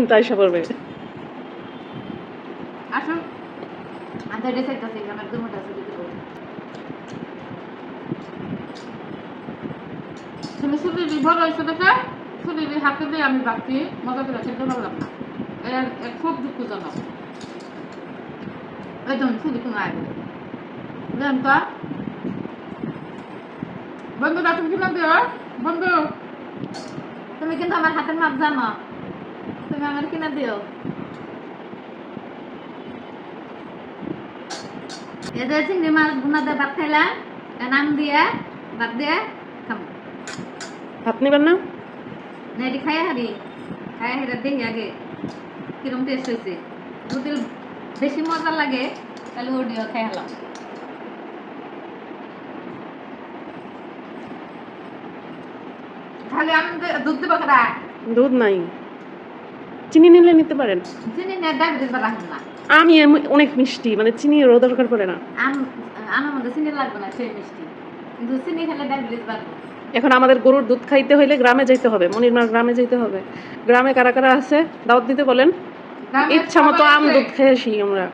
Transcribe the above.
কিন্তু আয়সা পড়বে। আসো আধা ডে চাইতেছি আমার দুমোটা আছে দিতে বলি তুমি শুধু বিভর হয়েছে দেখে শুধু হাতে দিয়ে আমি বাকি মজা করে খেতে পারলাম না এর খুব দুঃখজনক ওই জন্য শুধু তুমি আগে জান তো বন্ধুরা তুমি কিনা দিও বন্ধু তুমি কিন্তু আমার হাতের মাপ জানো তুমি আমার কিনা দিও এদের চিংড়ি মাছ ভুনা দিয়ে ভাত খাইলাম নাম দিয়ে ভাত দিয়ে খাবো ভাত নিবেন না? না এটি খাইয়া হারি খাইয়া হেরা দেখি আগে কিরম টেস্ট হয়েছে যদি বেশি মজা লাগে তাহলে ওডিও খাই হলাম তাহলে আমি দুধ দেবো কেনা দুধ নাই, চিনি নিলে নিতে পারেন। চিনি না ডায়াবেটিস বা রাখবো না আমি অনেক মিষ্টি, মানে চিনি দরকার পড়ে না। আমার মধ্যে চিনি লাগবে না সেই মিষ্টি, কিন্তু চিনি খেলে ডায়াবেটিস বাড়বে। এখন আমাদের গরুর দুধ খাইতে হইলে গ্রামে যাইতে হবে, মনিরমার গ্রামে যাইতে হবে। গ্রামে কারা কারা আছে দাওয়াত দিতে বলেন, ইচ্ছা মতো আম দুধ খেয়ে আসি আমরা।